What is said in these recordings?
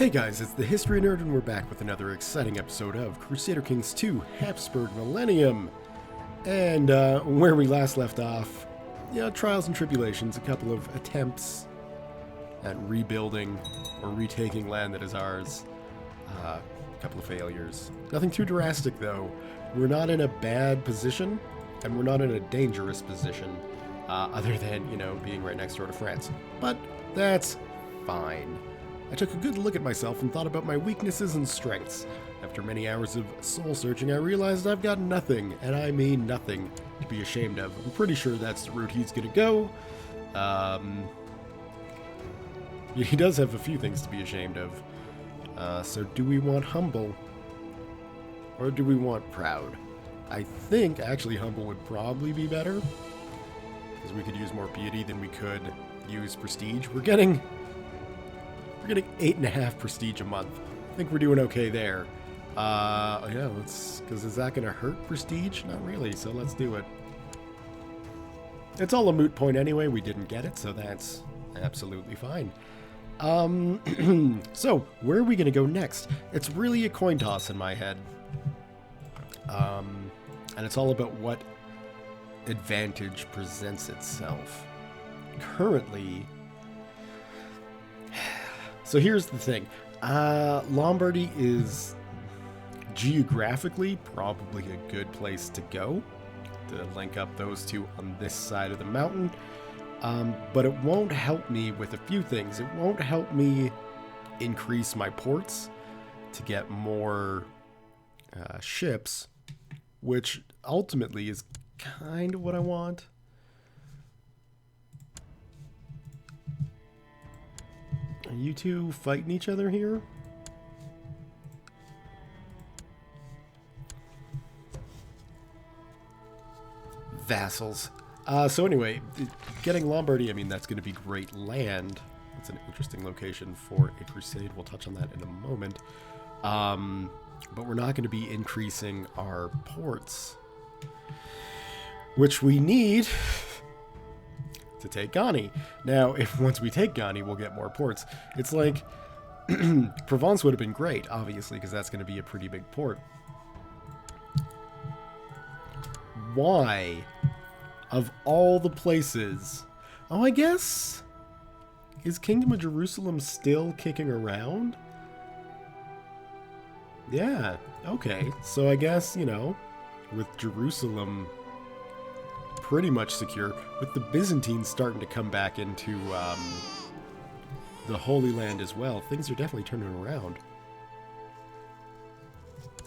Hey guys, it's the History Nerd and we're back with another exciting episode of Crusader Kings 2 Habsburg Millennium. And where we last left off, trials and tribulations, a couple of attempts at rebuilding or retaking land that is ours, a couple of failures. Nothing too drastic though. We're not in a bad position and we're not in a dangerous position, other than, being right next door to France. But that's fine. I took a good look at myself and thought about my weaknesses and strengths. After many hours of soul-searching, I realized I've got nothing, and I mean nothing, to be ashamed of. I'm pretty sure that's the route he's gonna go. He does have a few things to be ashamed of. So do we want humble? Or do we want proud? I think, actually, humble would probably be better. Because we could use more piety than we could use prestige. We're getting 8.5 prestige a month. I think we're doing okay there. Yeah, because is that going to hurt prestige? Not really, so let's do it. It's all a moot point anyway. We didn't get it, so that's absolutely fine. So, where are we going to go next? It's really a coin toss in my head. And it's all about what advantage presents itself. Currently... So here's the thing. Lombardy is geographically probably a good place to go to link up those two on this side of the mountain. But it won't help me with a few things. It won't help me increase my ports to get more ships, which ultimately is kind of what I want. Are you two fighting each other here? Vassals. So anyway, getting Lombardy, I mean, that's going to be great land. It's an interesting location for a crusade. We'll touch on that in a moment. But we're not going to be increasing our ports, which we need to take Ghani. Now, if once we take Ghani, we'll get more ports. It's like Provence would have been great, obviously, because that's going to be a pretty big port. Why, of all the places? Oh, I guess, is Kingdom of Jerusalem still kicking around? Yeah, okay. So I guess, with Jerusalem pretty much secure, with the Byzantines starting to come back into the Holy Land as well, things are definitely turning around.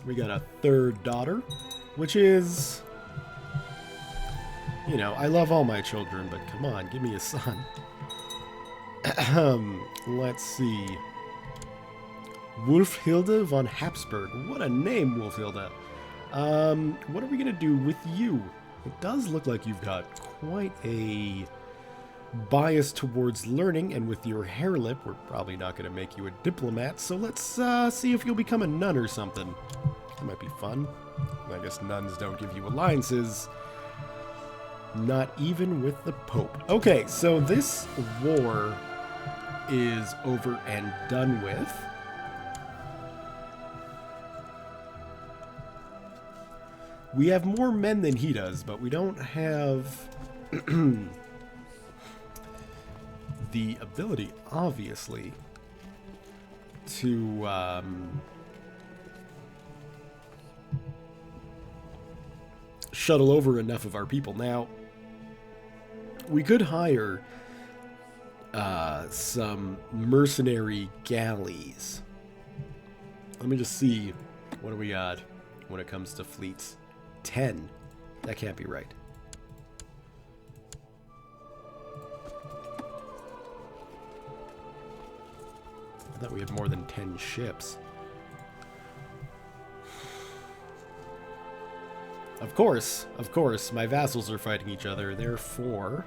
We got a third daughter, which is, I love all my children, but come on, give me a son. Let's see. Wolfhilde von Habsburg. What a name, Wolfhilde. What are we going to do with you? It does look like you've got quite a bias towards learning, and with your hair lip, we're probably not going to make you a diplomat, so let's see if you'll become a nun or something. That might be fun. I guess nuns don't give you alliances. Not even with the Pope. Okay, so this war is over and done with. We have more men than he does, but we don't have the ability, obviously, to shuttle over enough of our people. Now, we could hire some mercenary galleys. Let me just see, what do we got when it comes to fleets? 10. That can't be right. I thought we had more than 10 ships. Of course, my vassals are fighting each other, therefore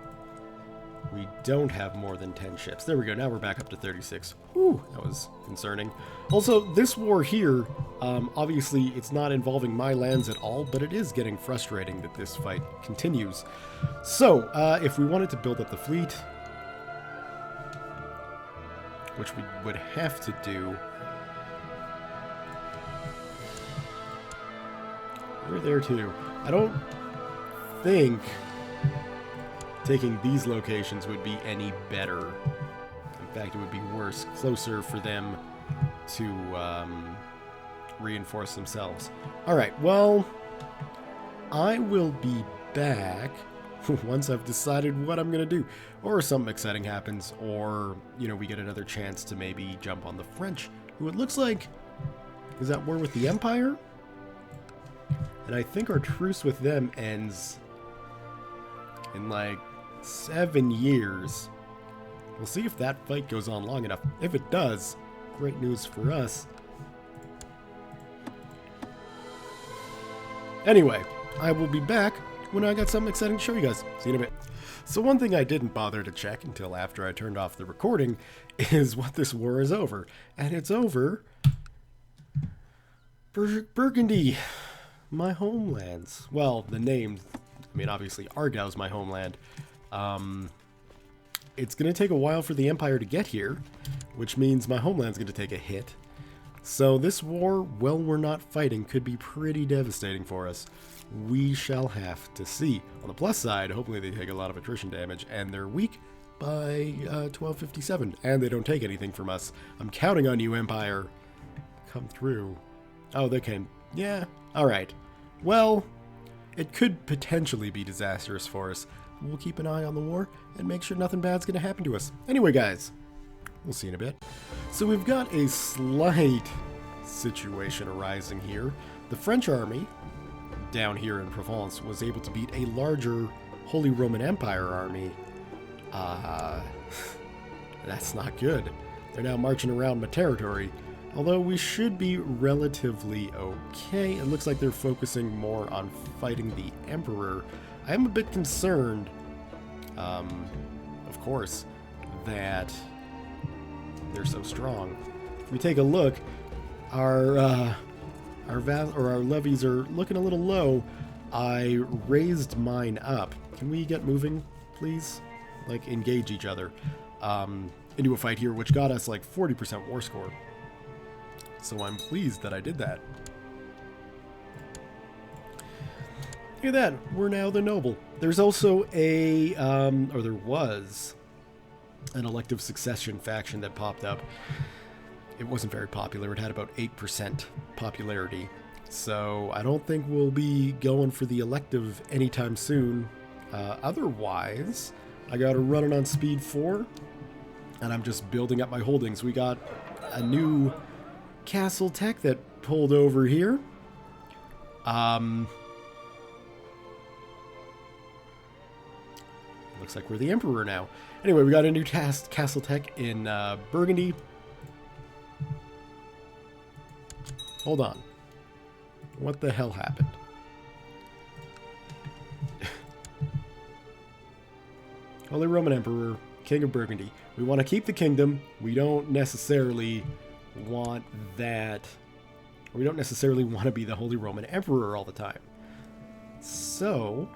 we don't have more than 10 ships. There we go, now we're back up to 36. Whew, that was concerning. Also, this war here, obviously it's not involving my lands at all, but it is getting frustrating that this fight continues. So, if we wanted to build up the fleet, which we would have to do, We're there too. I don't think taking these locations would be any better. In fact, it would be worse. Closer for them to reinforce themselves. Alright, well, I will be back once I've decided what I'm going to do. Or something exciting happens, or, you know, we get another chance to maybe jump on the French, who it looks like is at war with the Empire. And I think our truce with them ends in like 7 years. We'll see if that fight goes on long enough. If it does, great news for us. Anyway, I will be back when I got something exciting to show you guys. See you in a bit. So one thing I didn't bother to check until after I turned off the recording is what this war is over. And it's over Burgundy, my homelands. Well, the name, I mean, obviously Argyle's my homeland. It's going to take a while for the Empire to get here, which means my homeland's going to take a hit. So this war, well, we're not fighting, could be pretty devastating for us. We shall have to see. On the plus side, hopefully they take a lot of attrition damage, and they're weak by 1257, and they don't take anything from us. I'm counting on you, Empire. Come through. Oh, they came. Yeah, alright. Well, it could potentially be disastrous for us. We'll keep an eye on the war and make sure nothing bad's going to happen to us. Anyway, guys, we'll see in a bit. So we've got a slight situation arising here. The French army down here in Provence was able to beat a larger Holy Roman Empire army. That's not good. They're now marching around my territory. Although we should be relatively okay. It looks like they're focusing more on fighting the Emperor. I am a bit concerned, of course, that they're so strong. If we take a look, our levies are looking a little low. I raised mine up. Can we get moving, please? Like, engage each other into a fight here, which got us like 40% war score. So I'm pleased that I did that. Look at that. We're now the noble. There's also a, or there was an elective succession faction that popped up. It wasn't very popular. It had about 8% popularity. So I don't think we'll be going for the elective anytime soon. Otherwise, I got to run it on speed 4, and I'm just building up my holdings. We got a new castle tech that pulled over here. Looks like we're the Emperor now. Anyway, we got a new castle tech in Burgundy. Hold on. What the hell happened? Holy Roman Emperor, King of Burgundy. We want to keep the kingdom. We don't necessarily want that. We don't necessarily want to be the Holy Roman Emperor all the time. So,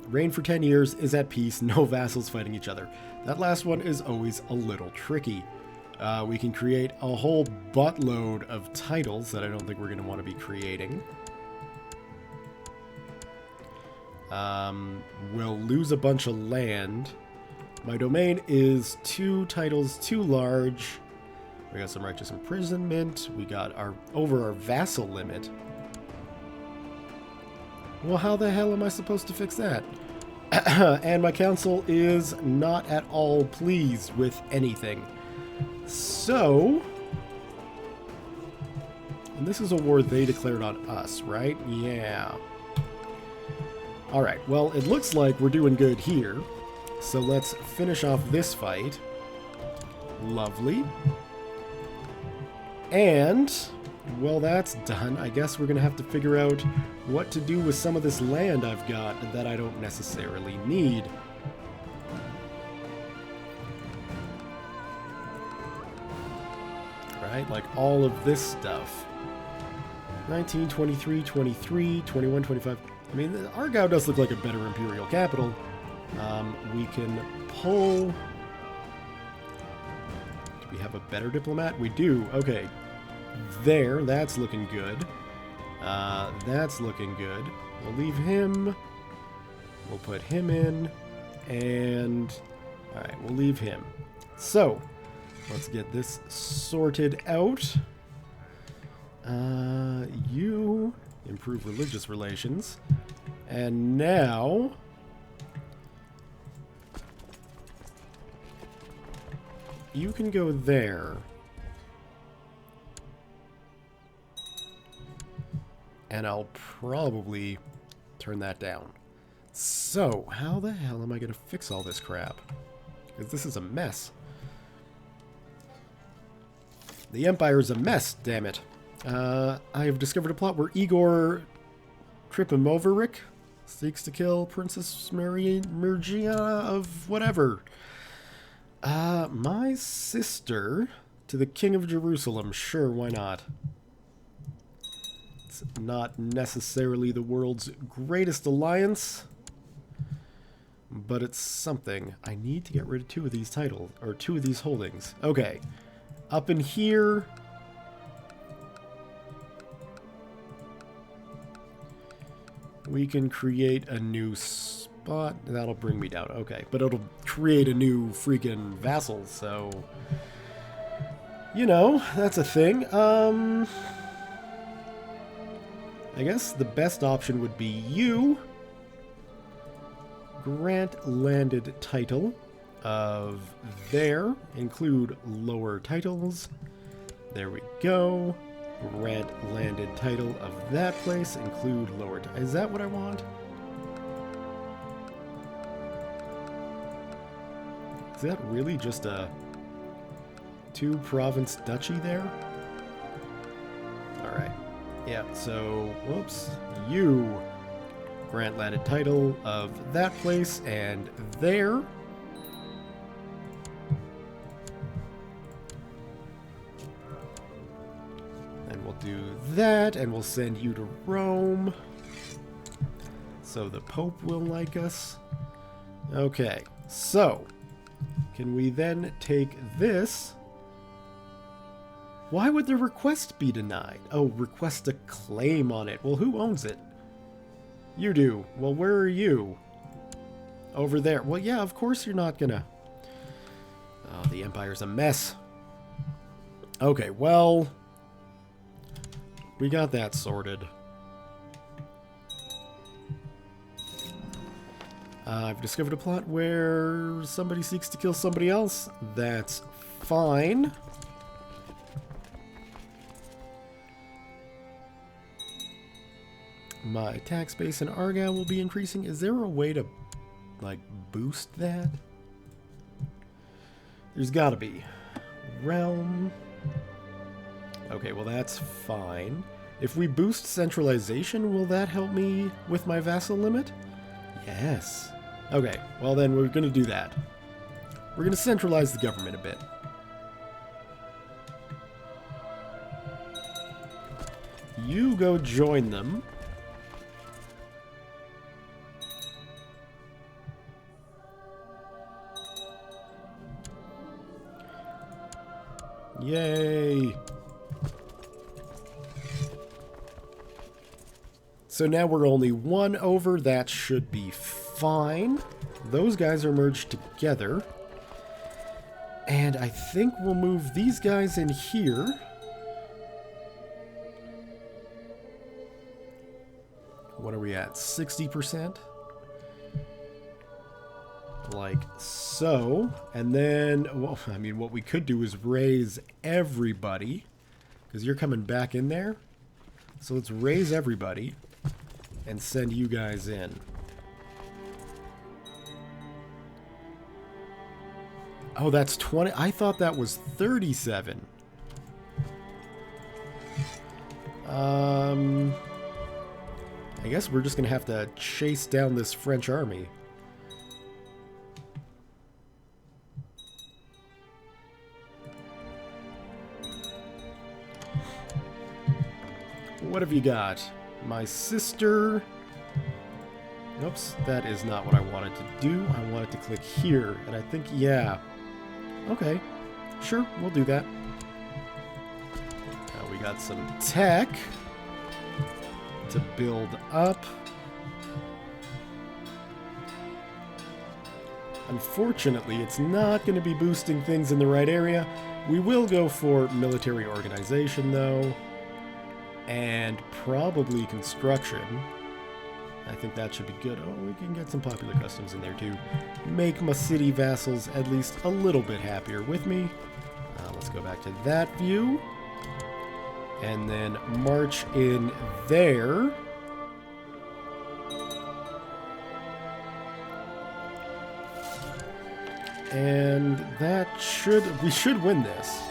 reign for 10 years, is at peace, no vassals fighting each other. That last one is always a little tricky. We can create a whole buttload of titles that I don't think we're going to want to be creating. We'll lose a bunch of land. My domain is 2 titles too large. We got some righteous imprisonment. We got over our vassal limit. Well, how the hell am I supposed to fix that? And my council is not at all pleased with anything. So, and this is a war they declared on us, right? Yeah. Alright, well, it looks like we're doing good here. So let's finish off this fight. Lovely. And, well, that's done. I guess we're going to have to figure out what to do with some of this land I've got that I don't necessarily need. Right? Like all of this stuff. 19, 23, 23, 21, 25. I mean, Argyll does look like a better Imperial capital. We can pull... Do we have a better diplomat? We do. Okay. there. That's looking good. That's looking good. We'll leave him. We'll put him in. And... alright, we'll leave him. So, let's get this sorted out. You improve religious relations. And now... you can go there. And I'll probably turn that down. So, how the hell am I going to fix all this crap? Because this is a mess. The Empire's a mess, damn it. I have discovered a plot where Igor Tripomovarik seeks to kill Princess Mergia of whatever. My sister to the King of Jerusalem. Sure, why not? It's not necessarily the world's greatest alliance, but it's something. I need to get rid of 2 of these titles, or 2 of these holdings. Okay. Up in here... we can create a new spot. That'll bring me down. Okay, but it'll create a new freaking vassal, so... you know, that's a thing. I guess the best option would be you. Grant landed title of there. Include lower titles. There we go. Grant landed title of that place. Include lower... is that what I want? Is that really just a 2-province duchy there? Alright. Yeah, so... whoops. You grant landed title of that place and there. And we'll do that, and we'll send you to Rome. So the Pope will like us. Okay, so... can we then take this? Why would the request be denied? Oh, request a claim on it. Well, who owns it? You do. Well, where are you? Over there. Well, yeah, of course you're not gonna... oh, the Empire's a mess. Okay, well... we got that sorted. I've discovered a plot where somebody seeks to kill somebody else. That's fine. My tax base in Argyle will be increasing. Is there a way to, like, boost that? There's gotta be. Realm. Okay, well that's fine. If we boost centralization, will that help me with my vassal limit? Yes. Okay, well then we're gonna do that. We're gonna centralize the government a bit. You go join them. Yay! So now we're only 1 over. That should be fine. Those guys are merged together. And I think we'll move these guys in here. What are we at? 60%? Like so. And then, well, I mean, what we could do is raise everybody. Because you're coming back in there. So let's raise everybody. And send you guys in. Oh, that's 20. I thought that was 37. I guess we're just gonna have to chase down this French army. What have you got? My sister... oops, that is not what I wanted to do. I wanted to click here, and I think, yeah. Okay, sure, we'll do that. We we got some tech to build up. Unfortunately, it's not going to be boosting things in the right area. We will go for military organization, though, and probably construction. I think that should be good. Oh, we can get some popular customs in there, too. Make my city vassals at least a little bit happier with me. Let's go back to that view. And then march in there. And we should win this.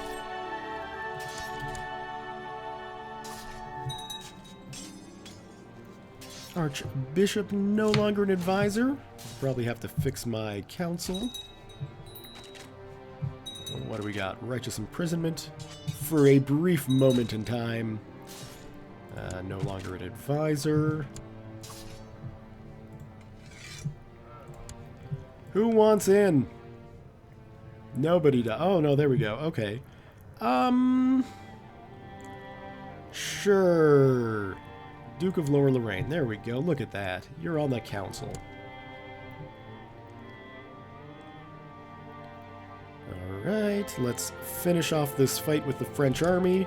Archbishop no longer an advisor. Probably have to fix my council. What do we got? Righteous imprisonment. For a brief moment in time. No longer an advisor. Who wants in? Nobody does. Oh, no, there we go. Okay. Sure. Duke of Lower Lorraine. There we go. Look at that. You're on the council. Alright, let's finish off this fight with the French army.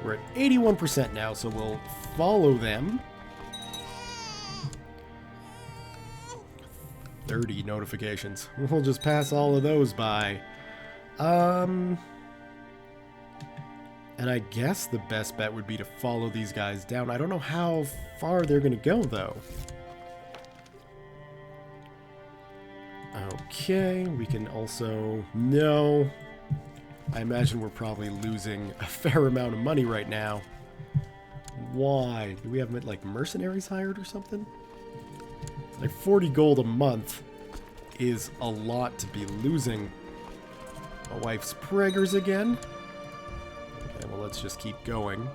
We're at 81% now, so we'll follow them. 30 notifications. We'll just pass all of those by. And I guess the best bet would be to follow these guys down. I don't know how far they're going to go, though. Okay, we can also... No. I imagine we're probably losing a fair amount of money right now. Why? Do we have, like, mercenaries hired or something? Like 40 gold a month is a lot to be losing. My wife's preggers again. Okay, well, let's just keep going.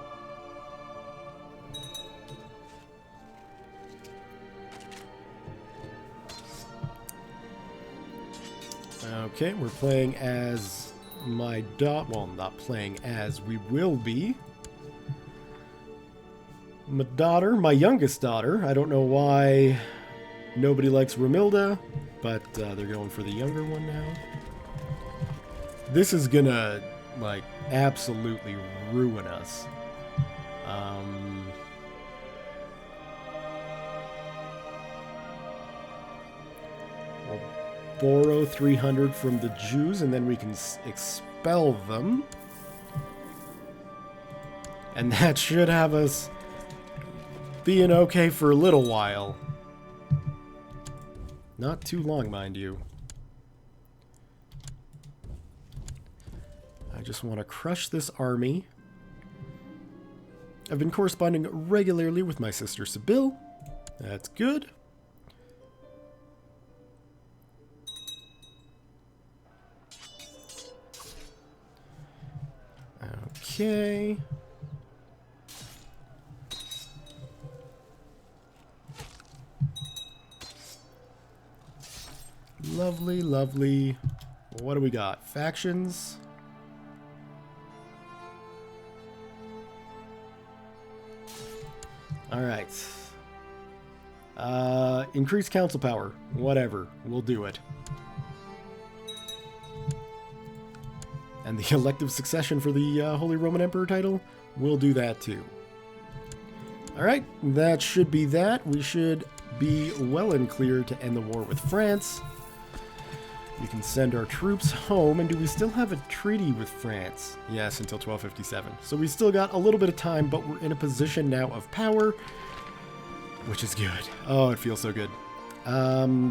Okay, we're playing as my daughter. Well, not playing as, we will be. My daughter, my youngest daughter. I don't know why nobody likes Romilda, but they're going for the younger one now. This is gonna, like, absolutely ruin us. We'll borrow 300 from the Jews, and then we can expel them. And that should have us being okay for a little while. Not too long, mind you. I just want to crush this army. I've been corresponding regularly with my sister Sibyl. That's good. Okay. Lovely, lovely. What do we got? Factions. Alright. Increase council power. Whatever. We'll do it. And the elective succession for the Holy Roman Emperor title, we'll do that too. Alright, that should be that. We should be well and clear to end the war with France. We can send our troops home, and do we still have a treaty with France? Yes, until 1257. So we still got a little bit of time, but we're in a position now of power, which is good. Oh, it feels so good.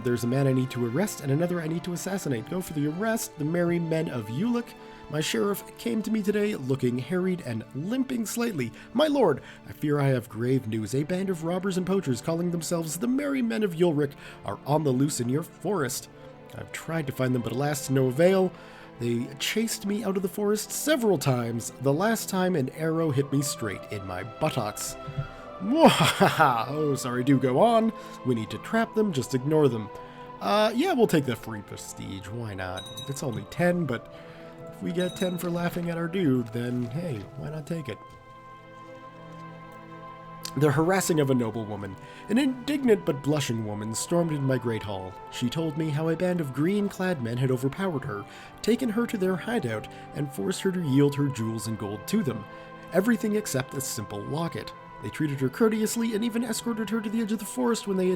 There's a man I need to arrest, and another I need to assassinate. Go for the arrest. The merry men of Ulick. My sheriff came to me today, looking harried and limping slightly. My lord, I fear I have grave news. A band of robbers and poachers calling themselves the merry men of Ulrich are on the loose in your forest. I've tried to find them, but alas, to no avail. They chased me out of the forest several times. The last time, an arrow hit me straight in my buttocks. Oh, sorry, do go on. We need to trap them, just ignore them. Yeah, we'll take the free prestige. Why not? It's only 10, but if we get 10 for laughing at our dude, then hey, why not take it? The harassing of a noblewoman. An indignant but blushing woman stormed into my great hall. She told me how a band of green-clad men had overpowered her, taken her to their hideout, and forced her to yield her jewels and gold to them. Everything except a simple locket. They treated her courteously and even escorted her to the edge of the forest when she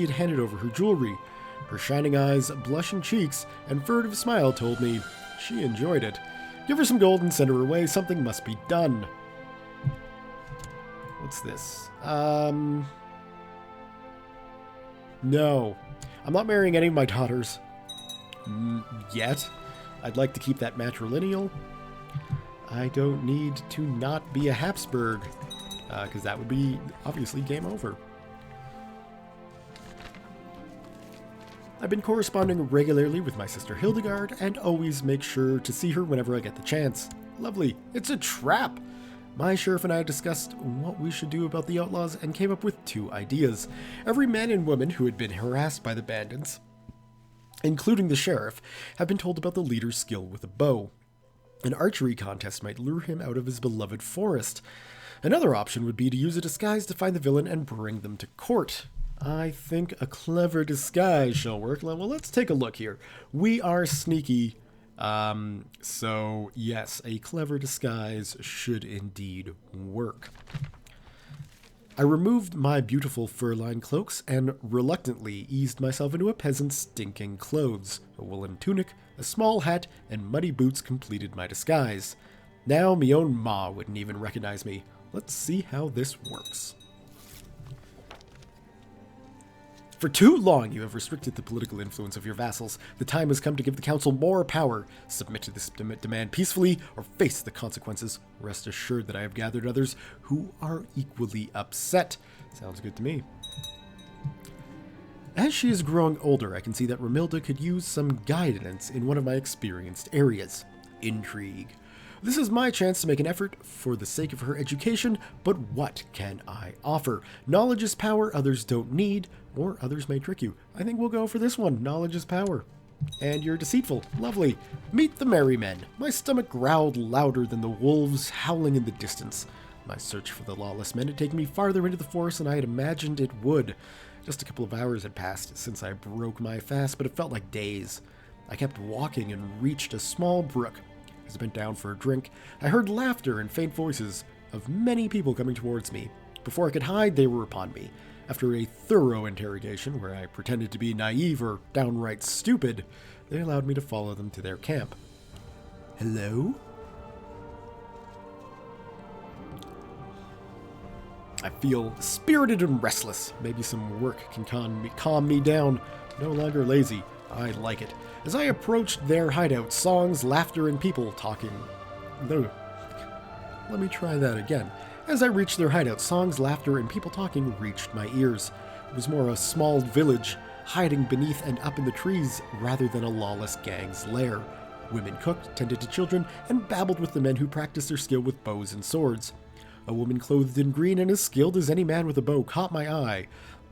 had handed over her jewelry. Her shining eyes, blushing cheeks, and furtive smile told me she enjoyed it. Give her some gold and send her away. Something must be done. What's this? No. I'm not marrying any of my daughters. Yet. I'd like to keep that matrilineal. I don't need to not be a Habsburg, because that would be, obviously, game over. I've been corresponding regularly with my sister Hildegard, and always make sure to see her whenever I get the chance. Lovely. It's a trap! My sheriff and I discussed what we should do about the outlaws and came up with 2 ideas. Every man and woman who had been harassed by the bandits, including the sheriff, have been told about the leader's skill with a bow. An archery contest might lure him out of his beloved forest. Another option would be to use a disguise to find the villain and bring them to court. I think a clever disguise shall work. Well, let's take a look here. We are sneaky. So yes, a clever disguise should indeed work. I removed my beautiful fur-lined cloaks and reluctantly eased myself into a peasant's stinking clothes. A woolen tunic, a small hat, and muddy boots completed my disguise. Now me own ma wouldn't even recognize me. Let's see how this works. For too long you have restricted the political influence of your vassals. The time has come to give the council more power. Submit to this demand peacefully or face the consequences. Rest assured that I have gathered others who are equally upset. Sounds good to me. As she is growing older, I can see that Romilda could use some guidance in one of my experienced areas. Intrigue. This is my chance to make an effort for the sake of her education, but what can I offer? Knowledge is power others don't need, or others may trick you. I think we'll go for this one. Knowledge is power. And you're deceitful. Lovely. Meet the merry men. My stomach growled louder than the wolves howling in the distance. My search for the lawless men had taken me farther into the forest than I had imagined it would. Just a couple of hours had passed since I broke my fast, but it felt like days. I kept walking and reached a small brook. As I bent down for a drink, I heard laughter and faint voices of many people coming towards me. Before I could hide, they were upon me. After a thorough interrogation, where I pretended to be naive or downright stupid, they allowed me to follow them to their camp. Hello? I feel spirited and restless. Maybe some work can calm me down. No longer lazy. I like it. As I approached their hideout, songs, laughter, and people talking. No. Let me try that again. As I reached their hideout, songs, laughter, and people talking reached my ears. It was more a small village, hiding beneath and up in the trees, rather than a lawless gang's lair. Women cooked, tended to children, and babbled with the men who practiced their skill with bows and swords. A woman clothed in green and as skilled as any man with a bow caught my eye.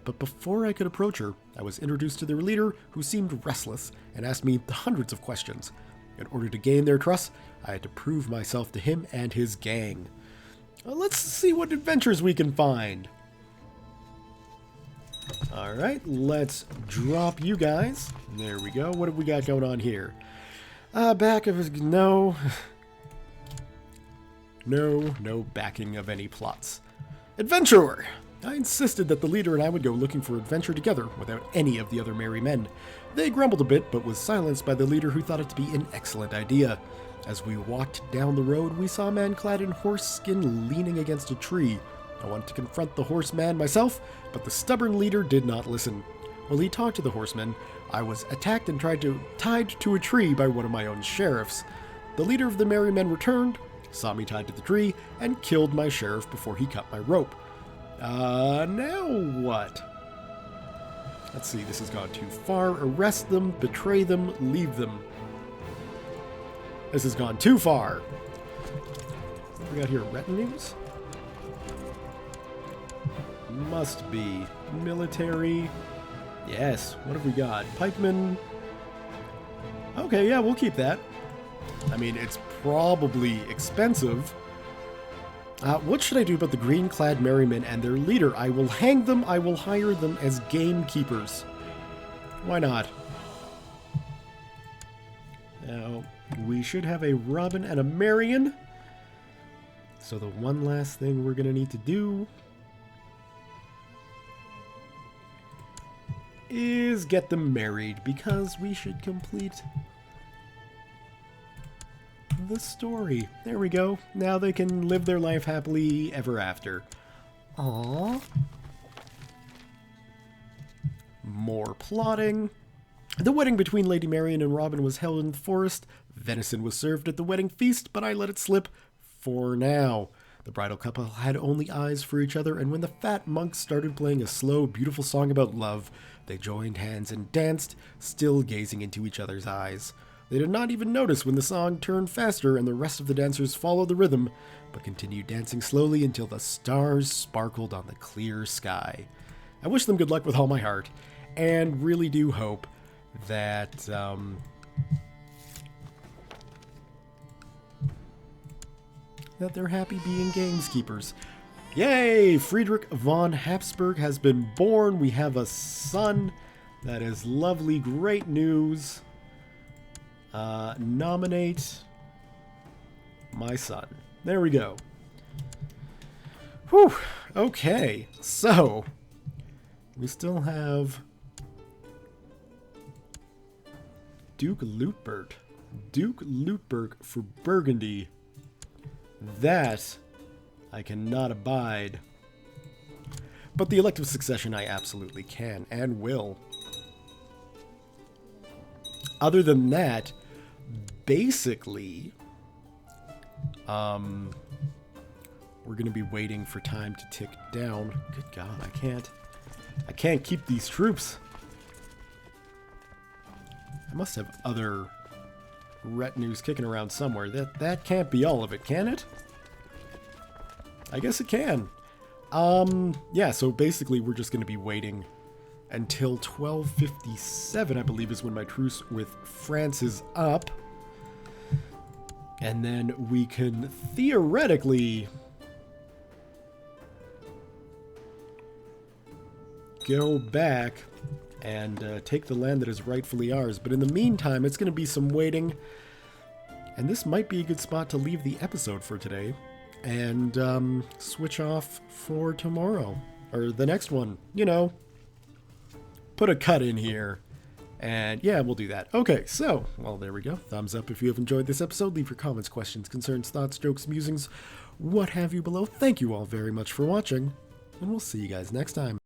But before I could approach her, I was introduced to their leader, who seemed restless and asked me hundreds of questions. In order to gain their trust, I had to prove myself to him and his gang. Let's see what adventures we can find. Alright, let's drop you guys. There we go. What have we got going on here? Back of his... No. No backing of any plots. Adventurer! I insisted that the leader and I would go looking for adventure together without any of the other merry men. They grumbled a bit, but was silenced by the leader, who thought it to be an excellent idea. As we walked down the road, we saw a man clad in horse skin leaning against a tree. I wanted to confront the horseman myself, but the stubborn leader did not listen. While he talked to the horseman, I was attacked and tied to a tree by one of my own sheriffs. The leader of the merry men returned, saw me tied to the tree, and killed my sheriff before he cut my rope. Now what? Let's see, this has gone too far. Arrest them, betray them, leave them. This has gone too far. What do we got here? Retinues? Must be. Military. Yes, what have we got? Pikemen. Oh, Okay, yeah, we'll keep that. I mean, it's probably expensive. What should I do about the green-clad merrymen and their leader? I will hang them. I will hire them as gamekeepers. Why not? Now, we should have a Robin and a Marion. So the one last thing we're going to need to do is get them married, because we should complete the story. There we go. Now they can live their life happily ever after. Aww. More plotting. The wedding between Lady Marion and Robin was held in the forest. Venison was served at the wedding feast, but I let it slip for now. The bridal couple had only eyes for each other, and when the fat monk started playing a slow, beautiful song about love, they joined hands and danced, still gazing into each other's eyes. They did not even notice when the song turned faster and the rest of the dancers followed the rhythm, but continued dancing slowly until the stars sparkled on the clear sky. I wish them good luck with all my heart, and really do hope that that they're happy being gameskeepers. Yay! Friedrich von Habsburg has been born. We have a son. That is lovely, great news. Nominate my son. There we go. Whew. Okay, so we still have Duke Luitbert. Duke Luitbert for Burgundy. That I cannot abide. But the elective succession I absolutely can and will. Other than that, basically, we're going to be waiting for time to tick down. Good God, I can't keep these troops. I must have other retinues kicking around somewhere. That can't be all of it, can it? I guess it can. Yeah, so basically we're just going to be waiting until 1257, I believe, is when my truce with France is up. And then we can theoretically go back and take the land that is rightfully ours. But in the meantime, it's going to be some waiting. And this might be a good spot to leave the episode for today and switch off for tomorrow. Or the next one, you know. Put a cut in here. And yeah, we'll do that. Okay, so, well, there we go. Thumbs up if you have enjoyed this episode. Leave your comments, questions, concerns, thoughts, jokes, musings, what have you below. Thank you all very much for watching, and we'll see you guys next time.